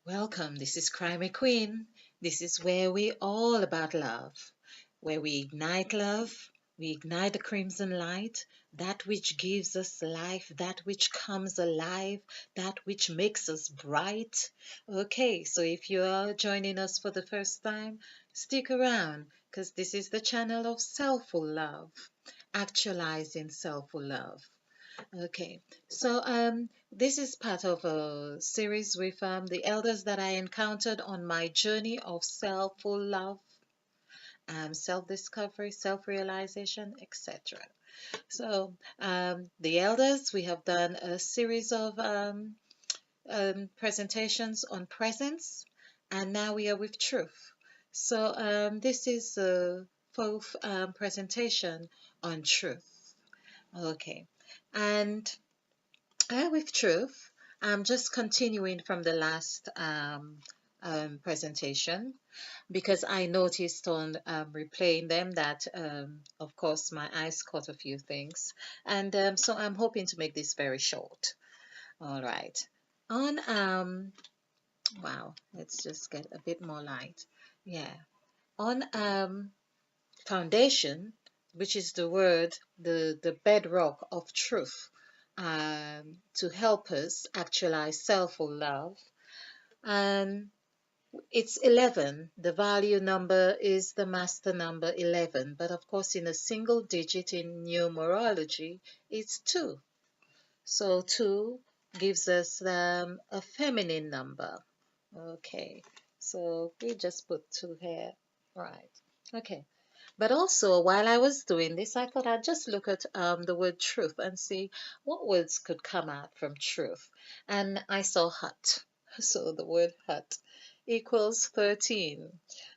Welcome, this is Crime Queen. This is where we all about love, where we ignite the crimson light, that which gives us life, that which comes alive, that which makes us bright. Okay, so if you are joining us for the first time, stick around because this is the channel of Self-Full Love, Actualizing Self-Full Love. Okay, so this is part of a series with the elders that I encountered on my journey of self-full love, self-discovery, self-realization, etc. So the elders, we have done a series of presentations on presence, and now we are with truth. So this is the fourth presentation on truth. Okay, and with truth, I'm just continuing from the last presentation because I noticed on replaying them that, of course, my eyes caught a few things. And so I'm hoping to make this very short. All right. On, wow, let's just get a bit more light. Yeah. On foundation, which is the word, the bedrock of truth, to help us actualize self-full love. And it's 11. The value number is the master number 11. But of course, in a single digit in numerology, it's 2. So 2 gives us a feminine number. Okay. So we just put 2 here. Right. Okay. But also, while I was doing this, I thought I'd just look at the word truth and see what words could come out from truth. And I saw hut. So the word hut equals 13.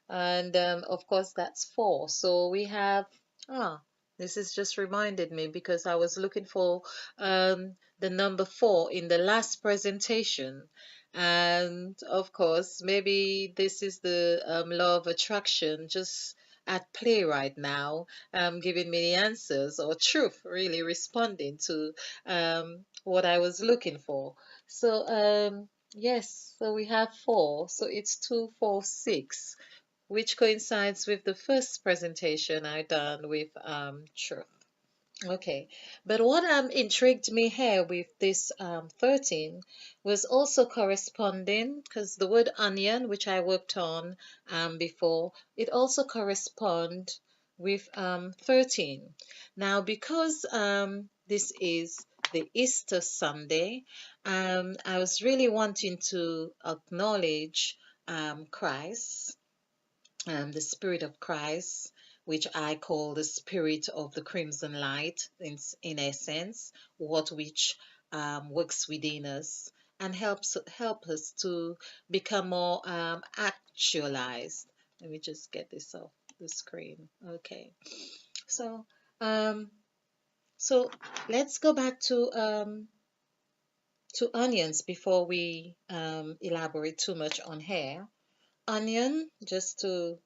And of course, that's 4. So we have, ah, this has just reminded me because I was looking for the number 4 in the last presentation. And of course, maybe this is the law of attraction just at play right now, giving me the answers or truth, really responding to what I was looking for. So, yes, so we have 4, so it's 246, which coincides with the first presentation I done with truth. Okay, but what intrigued me here with this 13 was also corresponding because the word onion, which I worked on before, it also correspond with 13. Now, because this is the Easter Sunday, I was really wanting to acknowledge Christ, the Spirit of Christ, which I call the Spirit of the Crimson Light, in essence, what which works within us and help us to become more actualized. Let me just get this off the screen. Okay, so um, so let's go back to onions before we elaborate too much on hair. Onion, just to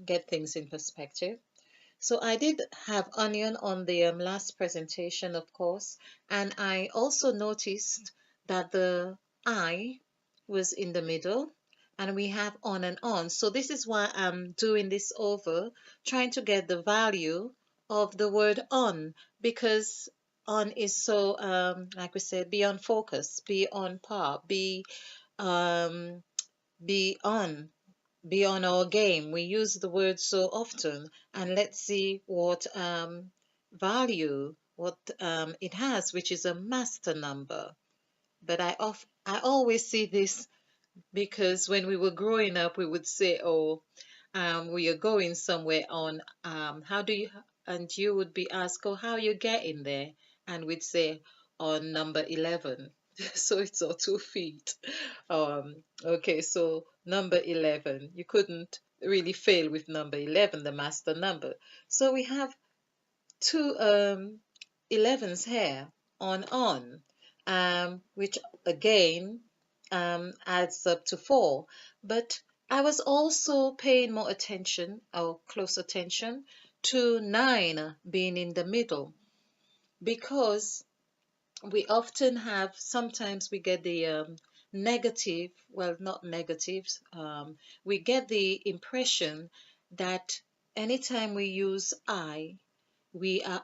get things in perspective. So I did have onion on the last presentation, of course, and I also noticed that the I was in the middle and we have on and on. So this is why I'm doing this over, trying to get the value of the word on, because on is so, like we said, be on focus, be on par, um, be on be on our game. We use the word so often, and let's see what value what it has, which is a master number. But I always see this because when we were growing up, we would say, "Oh, we are going somewhere on how do you?" And you would be asked, "Oh, how you getting there?" And we'd say, "On number 11." So it's our 2 feet. Okay, so number 11. You couldn't really fail with number 11, the master number. So we have two 11s here on, which again adds up to 4. But I was also paying more attention, or close attention, to 9 being in the middle because we often have, sometimes we get negative, well, not negatives, we get the impression that anytime we use I, we are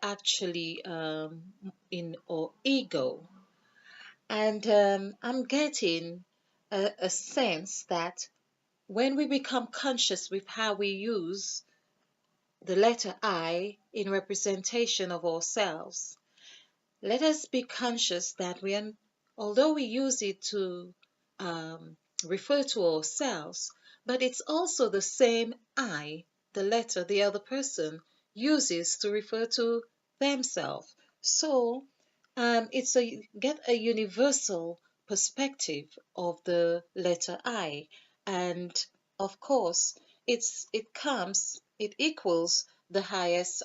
actually in our ego. And I'm getting a sense that when we become conscious with how we use the letter I in representation of ourselves, let us be conscious that although we use it to um, refer to ourselves, but it's also the same I, the letter the other person uses to refer to themselves. So it's get a universal perspective of the letter I, and of course, it equals the highest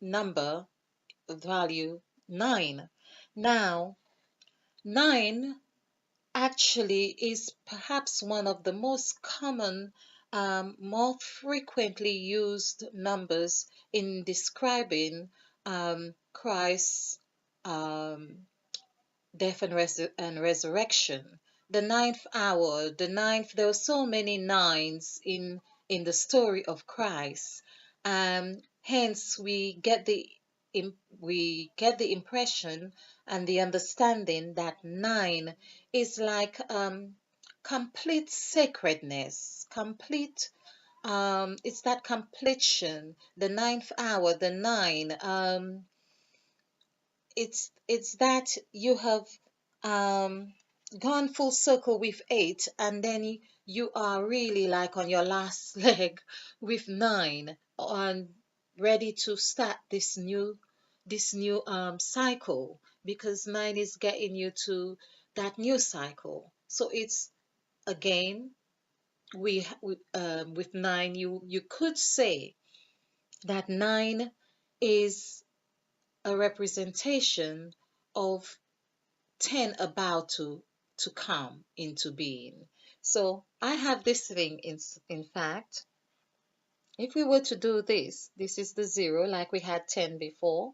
number value 9. Now, 9 actually is perhaps one of the most common, more frequently used numbers in describing Christ's um, death and resurrection. The ninth hour, the ninth, there are so many nines in the story of Christ. Hence, we get the impression and the understanding that 9 is like complete sacredness, complete. It's that completion, the ninth hour, the 9. It's that you have um, gone full circle with 8, and then you are really like on your last leg with 9, and ready to start this new cycle, because 9 is getting you to that new cycle. So it's again, with 9, you could say that 9 is a representation of 10 about to come into being. So I have this thing in fact, if we were to do this is the 0 like we had 10 before.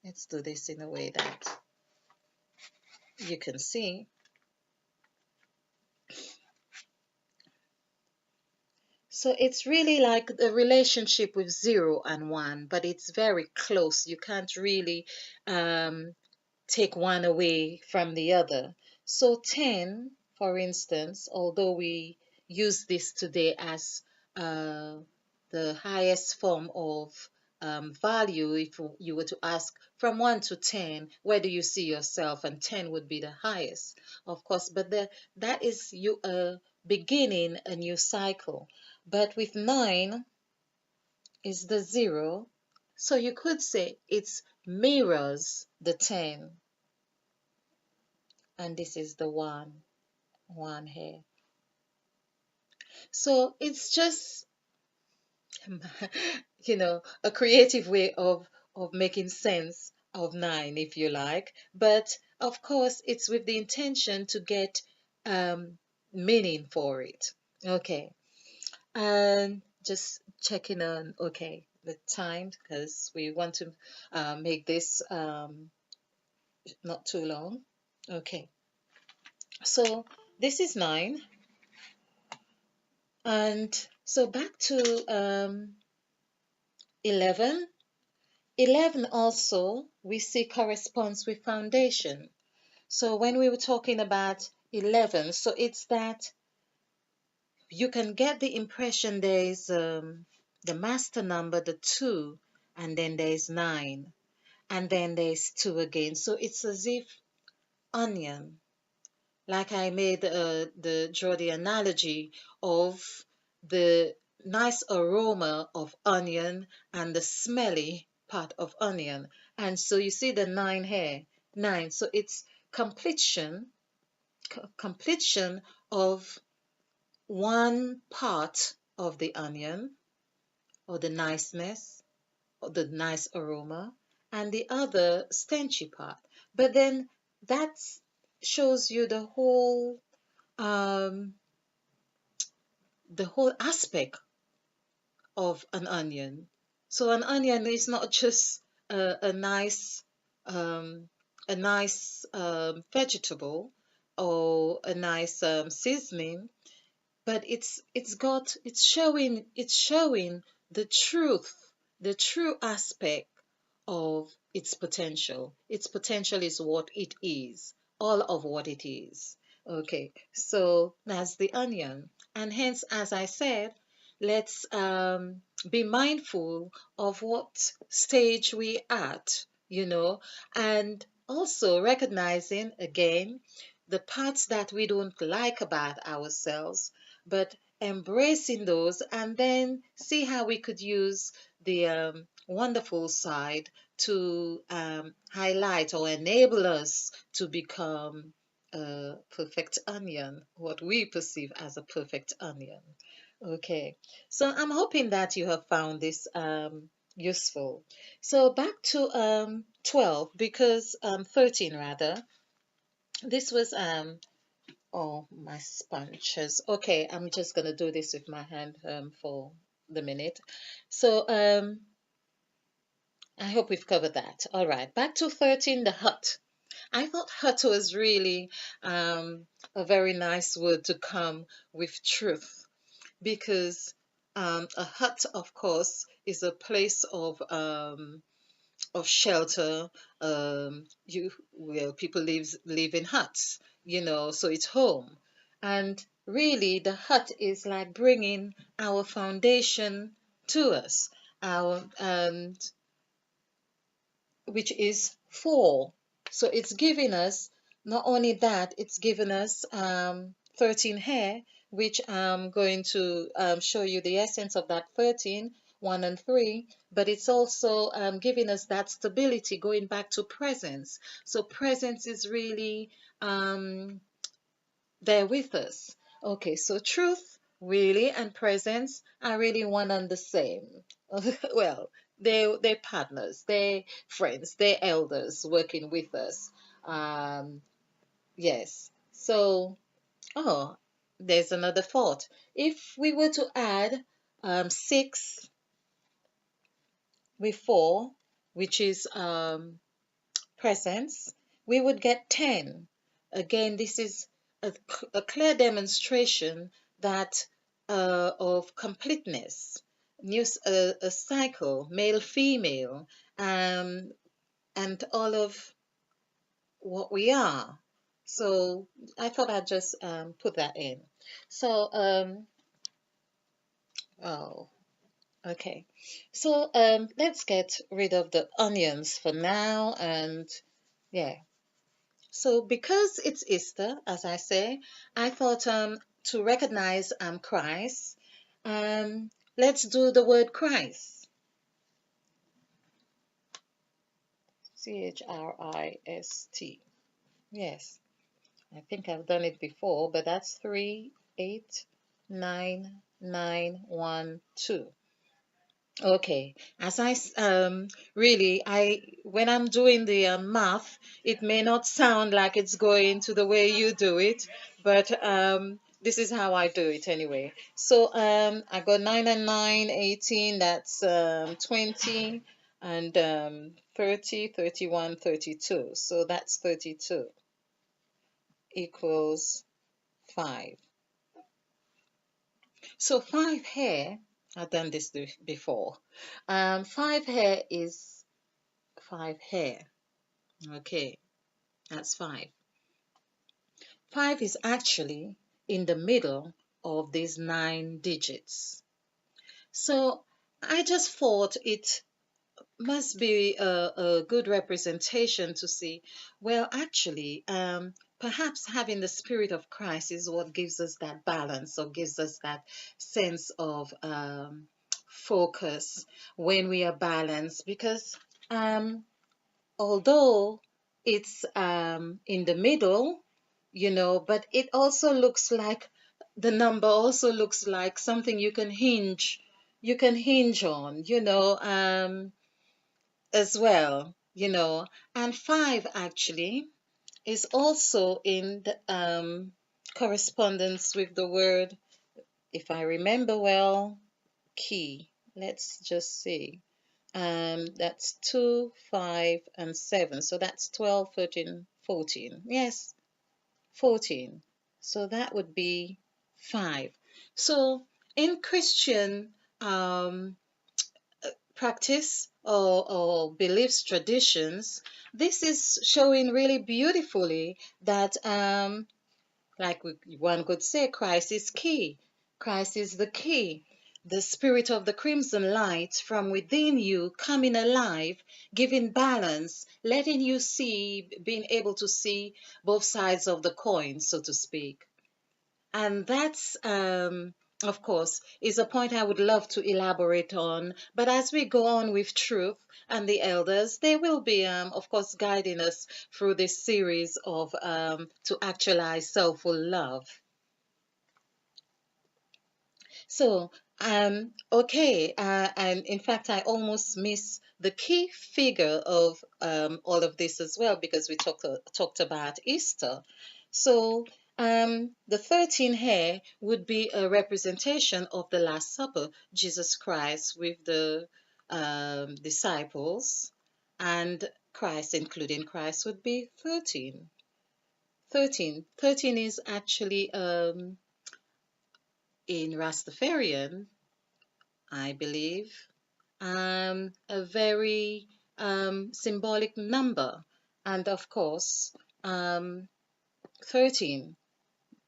Let's do this in a way that you can see. So it's really like the relationship with 0 and 1, but it's very close. You can't really um, take one away from the other. So 10, for instance, although we use this today as uh, the highest form of value, if you were to ask from 1 to 10, where do you see yourself? And 10 would be the highest, of course, but that is you beginning a new cycle. But with 9 is the 0, so you could say it's mirrors the 10, and this is the one here. So it's just a creative way of making sense of 9, if you like, but of course it's with the intention to get um meaning for it. Okay, and just checking on, okay, the time, because we want to make this not too long. Okay, so this is 9. And so back to 11. 11 also we see corresponds with foundation. So when we were talking about 11, so it's that you can get the impression there is the master number, the 2, and then there's 9, and then there's 2 again. So it's as if onion, like I made draw the analogy of the nice aroma of onion and the smelly part of onion. And so you see the 9 here, 9. So it's completion of one part of the onion, or the niceness, or the nice aroma, and the other stenchy part. But then that shows you um, the whole aspect of an onion. So an onion is not just a nice a nice vegetable or a nice seasoning, but it's showing the truth, the true aspect of its potential. Its potential is what it is, all of what it is. Okay, so that's the onion. And hence, as I said, let's be mindful of what stage we at, and also recognizing again the parts that we don't like about ourselves, but embracing those and then see how we could use the wonderful side to highlight or enable us to become a perfect onion, what we perceive as a perfect onion. Okay, so I'm hoping that you have found this useful. So back to 12, because 13 rather. This was oh, my sponges. Okay, I'm just gonna do this with my hand for the minute. So I hope we've covered that. All right, back to 13, the hut. I thought hut was really a very nice word to come with truth, because a hut, of course, is a place of shelter. You well, people live in huts, so it's home. And really, the hut is like bringing our foundation to us, our which is 4. So it's giving us, not only that, it's giving us 13 here, which I'm going to show you the essence of that 13, 1 and 3, but it's also giving us that stability going back to presence. So presence is really there with us. Okay, so truth really and presence are really one and the same. Well, they're partners, they're friends, they're elders working with us. Um, yes. So, oh, there's another thought. If we were to add 6 with 4, which is presence, we would get 10. Again, this is a clear demonstration that of completeness, a cycle, male, female, and all of what we are. So I thought I'd just put that in. So, oh, okay. So let's get rid of the onions for now, and yeah. So because it's Easter, as I say, I thought to recognize Christ, let's do the word Christ. Christ. Yes, I think I've done it before, but that's 38991 2. Okay, as really, when I'm doing the math, it may not sound like it's going to the way you do it, but this is how I do it anyway. So I got 9 and 9, 18, that's 20, and 30, 31, 32. So that's 32 equals 5. So 5 here, I've done this before. 5 here is 5 here. Okay, that's 5. 5 is actually in the middle of these 9 digits. So I just thought it must be a good representation to see, well, actually, perhaps having the Spirit of Christ is what gives us that balance, or gives us that sense of focus when we are balanced, because although it's in the middle, but it also looks like the number also looks like something you can hinge on, as well, and 5 actually is also in the correspondence with the word, if I remember well, key. Let's just see. That's 2, 5, and 7. So that's 12, 13, 14. Yes, 14. So that would be 5. So in Christian practice or beliefs, traditions, this is showing really beautifully that like one could say, Christ is key. Christ is the key. The spirit of the crimson light from within you coming alive, giving balance, letting you see, being able to see both sides of the coin, so to speak. And that's, of course, is a point I would love to elaborate on. But as we go on with truth and the elders, they will be, of course, guiding us through this series of to actualize self-full love. So, okay, and in fact, I almost miss the key figure of all of this as well because we talked about Easter. So, the 13 hair would be a representation of the Last Supper, Jesus Christ with the disciples, and Christ, including Christ, would be 13. 13 is actually in Rastafarian, I believe, a very symbolic number. And of course, 13,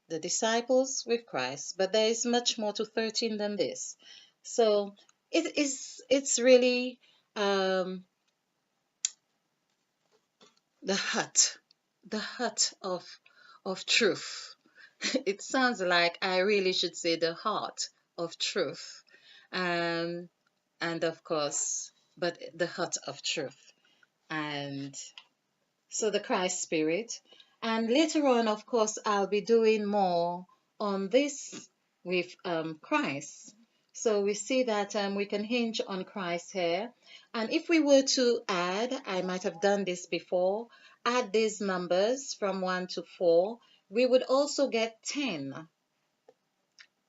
the disciples with Christ. But there is much more to 13 than this. So it's really um, the hut, the hut of truth. It sounds like I really should say the heart of truth. Um, and of course, but the heart of truth. And so the Christ Spirit. And later on, of course, I'll be doing more on this with Christ. So we see that we can hinge on Christ here. And if we were to add, I might have done this before, add these numbers from 1 to 4, we would also get 10.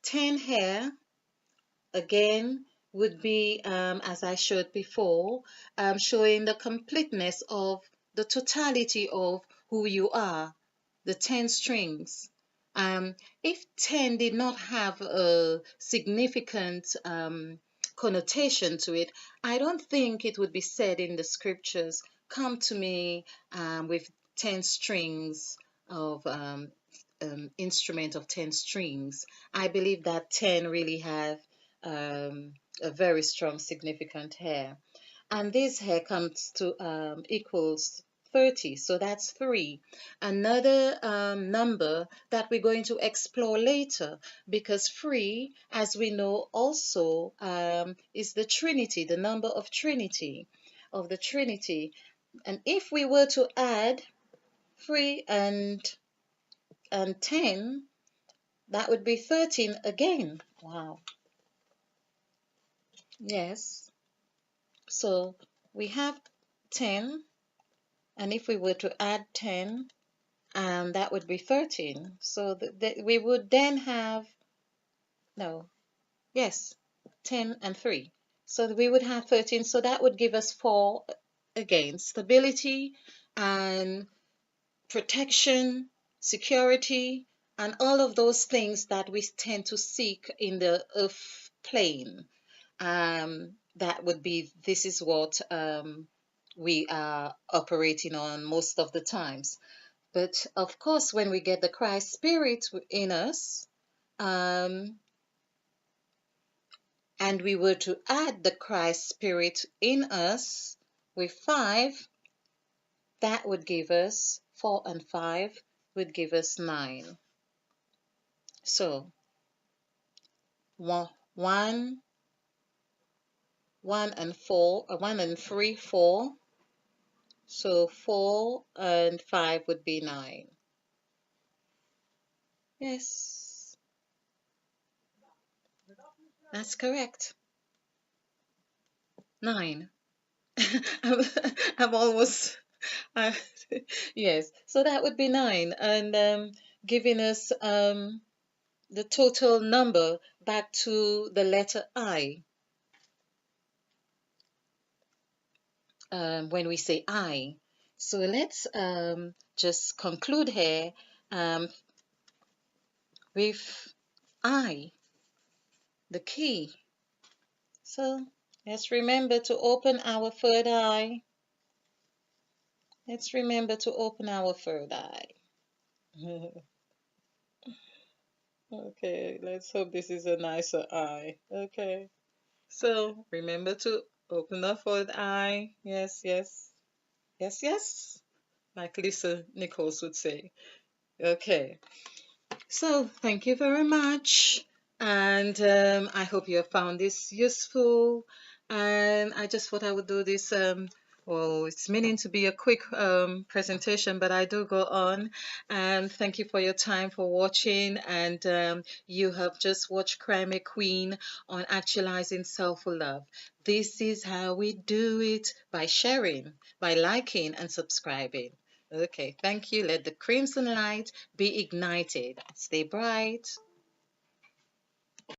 10 here again would be, as I showed before, showing the completeness of the totality of who you are, the 10 strings. If 10 did not have a significant connotation to it, I don't think it would be said in the scriptures, come to me with 10 strings of instrument of 10 strings. I believe that 10 really have a very strong significant hair. And this hair comes to equals 30, so that's 3. Another number that we're going to explore later, because 3, as we know also, is the Trinity, the number of Trinity, of the Trinity. And if we were to add 3 and 10, that would be 13 again. Wow. Yes. So we have 10, and if we were to add 10, that would be 13. So we would then have, no, yes, 10 and 3. So we would have 13. So that would give us 4 again, stability and protection, security, and all of those things that we tend to seek in the earth plane. That would be, this is what we are operating on most of the times. But of course, when we get the Christ Spirit in us, um, and we were to add the Christ Spirit in us with 5, that would give us 4 and 5 would give us 9. So 1, 1 and 4, 1 and 3, 4. So 4 and 5 would be 9. Yes, that's correct. 9. I'm, I'm almost, uh, yes. So that would be 9, and giving us the total number back to the letter I. when we say I. So let's just conclude here with I, the key. So let's remember to open our third eye. Let's remember to open our third eye. Okay, let's hope this is a nicer eye. Okay. So remember to open the third eye. Yes, yes. Yes, yes. Like Lisa Nichols would say. Okay. So thank you very much. And I hope you have found this useful. And I just thought I would do this. Well, it's meaning to be a quick presentation, but I do go on. And thank you for your time for watching. And you have just watched Crime Queen on Actualizing Self-Full Love. This is how we do it, by sharing, by liking and subscribing. Okay, thank you. Let the crimson light be ignited. Stay bright.